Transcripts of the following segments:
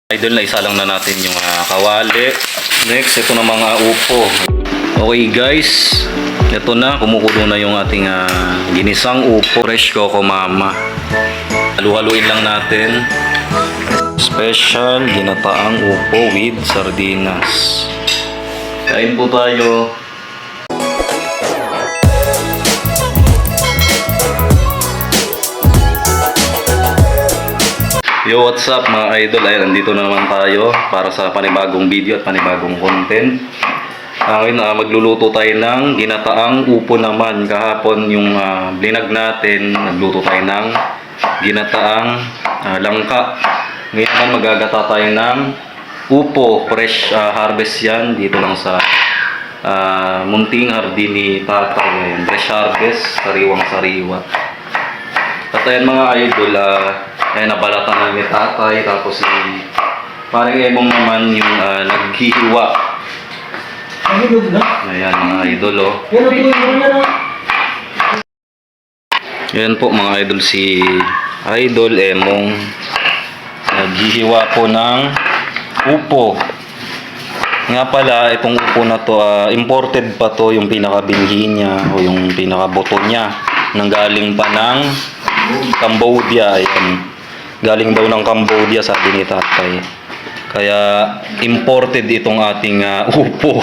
Idol, na isa lang na natin yung kawali. Next, ito na mga upo. Okay guys, ito na, kumukulo na yung ating ginisang upo. Fresh Coco Mama. Halu-haluin lang natin. Special ginataang upo with sardinas. Kain po tayo. Yo, what's up mga idol? Ayan, nandito na naman tayo para sa panibagong video at panibagong content. Ngayon, magluluto tayo ng ginataang upo naman. Kahapon yung blinag natin, nagluto tayo ng ginataang langka. Ngayon naman magagata tayo ng upo. Fresh harvest yan. Dito lang sa munting hardin ni tatay. Ayan, fresh harvest, sariwang-sariwa. At ayan mga idol, ayan, nabalatan na ni tatay. Tapos parang emong naman yung naghihiwa. Ayan mga idol, oh. Ayan po mga idol, si idol emong naghihiwa po ng upo. Nga pala, itong upo na to, imported pa to, yung pinakabinhi niya o yung pinakaboto niya. Nanggaling pa ng Cambodia. Ayan. Galing daw ng Cambodia, sabi ni tatay. Kaya imported itong ating upo.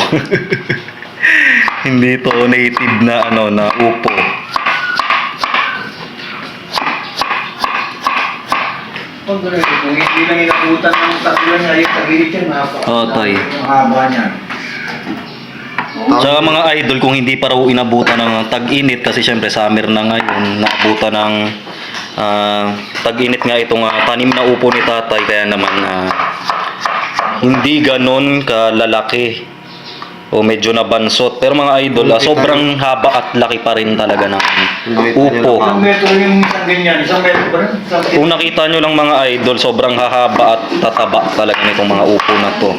Hindi to native na na upo. Kung hindi lang inabutan ng taglan niya, yung tagilid yan, tay. Yung haba niya. Tsaka mga idol, kung hindi pa raw inabutan ng tag-init, kasi syempre summer na ngayon, naabutan ng tag-init nga itong tanim na upo ni tatay, kaya naman hindi ganon kalalaki o medyo nabansot. Pero mga idol, sobrang haba at laki pa rin talaga ng upo. Isang metro yung isang ganyan, isang metro ba rin? Kung nakita nyo lang mga idol, sobrang hahaba at tataba talaga nitong mga upo na to.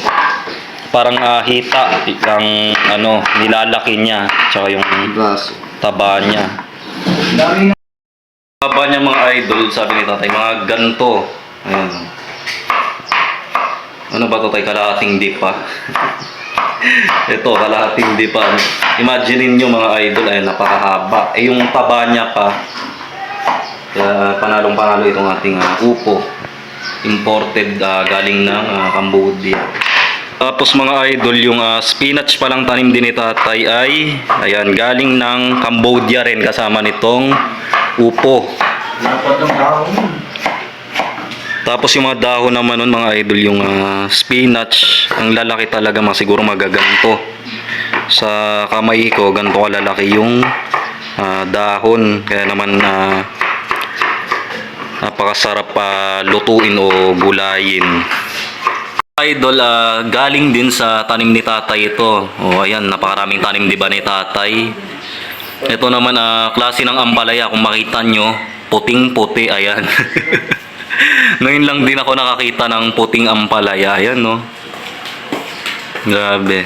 Parang hita ang nilalaki niya, tsaka yung taba niya. Taba niya mga idol, sabi ni tatay, mga ganto. Ayan. Ano ba to tay? Kalahating dipa. Ito, kalahating dipa. Imagine niyo mga idol, ay napakahaba. Yung taba niya pa, kaya panalong-panalo itong ating upo. Imported, galing ng Cambodia. Tapos mga idol, yung spinach palang tanim din ni tatay ay ayan, galing ng Cambodia rin, kasama nitong upo. Tapos yung mga dahon naman nun mga idol, yung spinach, ang lalaki talaga, siguro magaganto. Sa kamay ko, ganito kalalaki yung dahon. Kaya naman napakasarap lutuin o gulayin. Idol, galing din sa tanim ni tatay ito. O ayan, napakaraming tanim diba ni tatay. Ito naman klase ng ampalaya, kung makita nyo, puting-puti, ayan. Ngayon lang din ako nakakita ng puting ampalaya, ayan no. Grabe.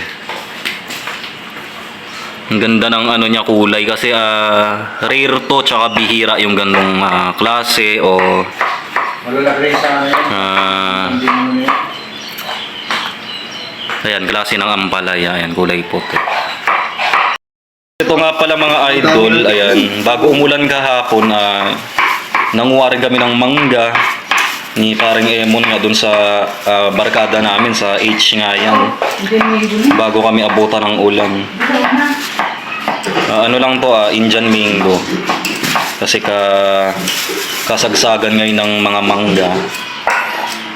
Ang ganda ng niya kulay, kasi rare to, tsaka bihira yung ganung klase o Malalaki sa ayan, klase ng ampalaya, ayan, kulay puti. Ito nga pala mga idol, ayan, bago umulan kahapon, nanguha rin kami ng mangga ni paring Emon nga dun sa barkada namin sa H nga yan, bago kami abutan ng ulan. Ano lang to, Indian mango, kasi kasagsagan ngayon ng mga mangga.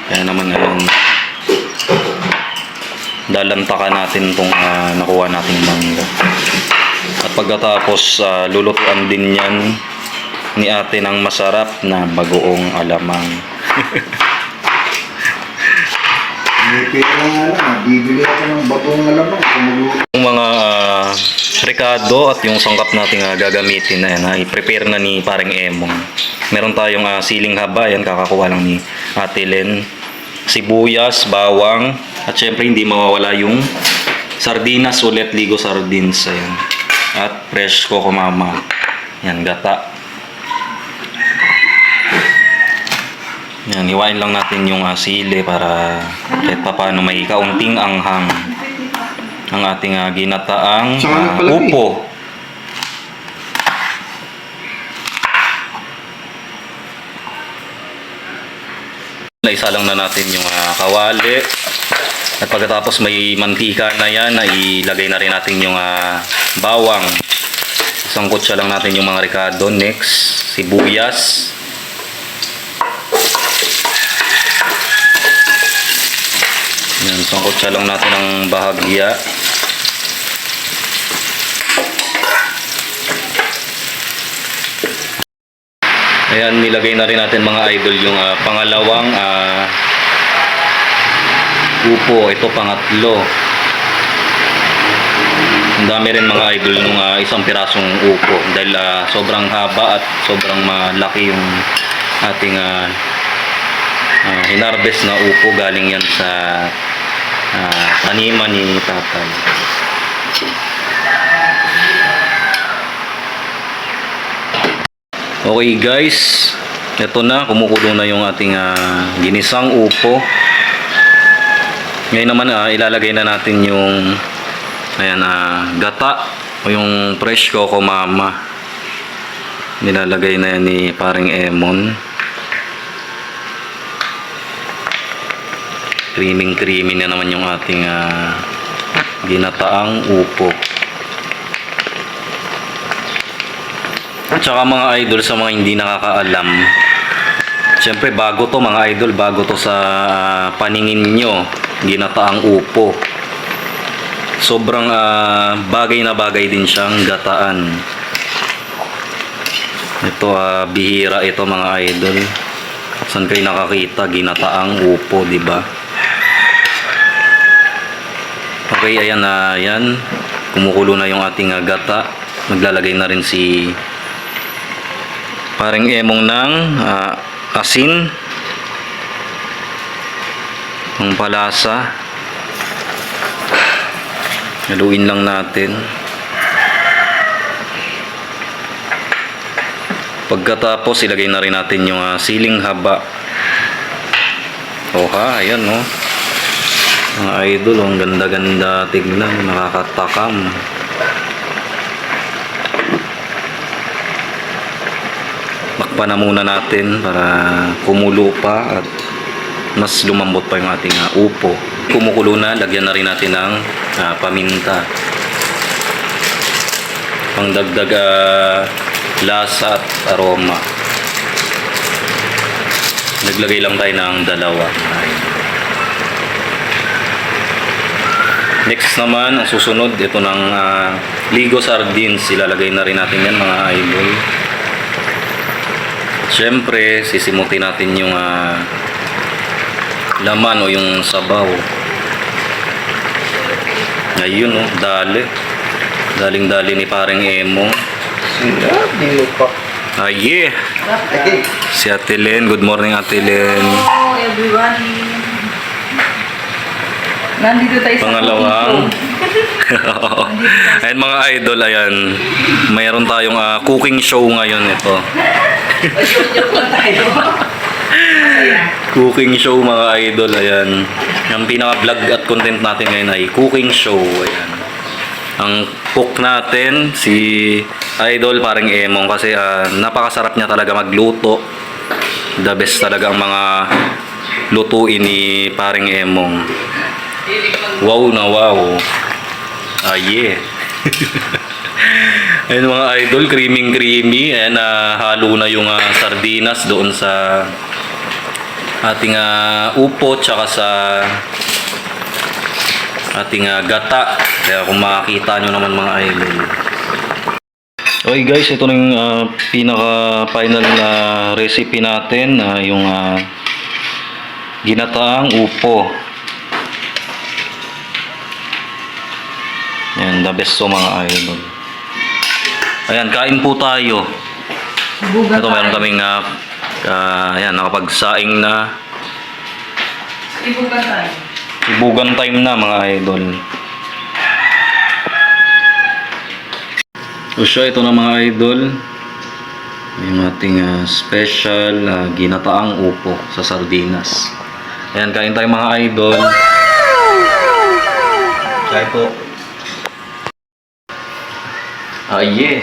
Kaya naman ngayon dalantakan natin itong nakuha nating mangga. At pagkatapos lulutuan din yan ni ate ng masarap na bagoong alamang. Bibili ako ng bagoong alamang. Yung mga rekado at yung sangkap natin gagamitin na yan, i-prepare na ni paring Emong. Meron tayong siling haba, yan kakakuha lang ni ate Len. Sibuyas, bawang, at syempre hindi mawawala yung sardinas ulit, ligo sardines, ayan. At fresh Coco Mama, yan, gata. Yan, hiwain lang natin yung sili para kahit pa paano may kaunting anghang ang ating ginataang Saka nagpalaki. upo. Isa lang na natin yung kawali. At pagkatapos may mantika na yan, ilagay na rin natin yung bawang. Sangkot siya lang natin yung mga ricado. Next, sibuyas. Yan, sangkot siya lang natin ng bahagya. Ayan, nilagay na rin natin mga idol yung pangalawang upo. Ito pangatlo. Ang dami rin mga idol nung isang pirasong upo dahil sobrang haba at sobrang malaki yung ating hinarvest na upo. Galing yan sa taniman ni tatay. Okay guys, ito na, kumukulo na yung ating ginisang upo. Ngayon naman ilalagay na natin yung ayan, gata o yung fresh coco mama. Nilalagay na yan ni paring Emon. Creaming na naman yung ating ginataang upo. At saka mga idol, sa mga hindi nakakaalam, syempre bago to mga idol, bago to sa paningin nyo, ginataang upo. Sobrang bagay na bagay din siyang gataan. Ito bihira ito mga idol. Saan kayo nakakita ginataang upo, di ba? Okay, ayan na yan. Kumukulo na yung ating gata. Maglalagay na rin si paring Emong ng asin, ang palasa. Haluin lang natin. Pagkatapos ilagay na rin natin yung siling haba. Ayan mga idol, ang ganda-ganda tignan, nakakatakam. Takpan na muna natin para kumulo pa at mas lumambot pa yung ating upo. Kumukulo na, lagyan na rin natin ng paminta. Pangdagdag lasa at aroma. Naglagay lang tayo ng dalawa. Next naman, ang susunod, ito ng Ligo Sardines. Ilalagay na rin natin yan mga idol. Siyempre, sisimutin natin yung laman o yung sabaw. Ayun dali. Daling-dali ni paring Emong. Sinabi mo pa. Yeah! Okay. Si Ate Len. Good morning, Ate Len. Hello everyone. Nandito tayo sa Pangalawang. cooking show. Ayan mga idol, ayan. Mayroon tayong cooking show ngayon ito. Joke lang tayo. Cooking show mga idol, ayan. Ang pinaka-vlog at content natin ngayon ay cooking show, ayan. Ang cook natin, si Idol paring Emong kasi napakasarap niya talaga magluto. The best talaga ang mga lutuin ni paring Emong. Wow na wow. Yeah. Ayun mga idol, creamy. Ayan, halo na yung sardinas doon sa ating upo tsaka sa ating gata. Kaya kung makakita nyo naman mga idol. Okay guys, ito na yung pinaka final na recipe natin, yung ginataang upo. Yan, the best to mga idol. Ayan, kain po tayo. Buga Ito meron kaming ayan, nakapagsaing na. Ibugan tayo. Ibugan time na mga idol. So siya, ito na mga idol. Yung ating special ginataang upo sa sardinas. Ayan, kain tayo mga idol. Kain po. Ah, yeah.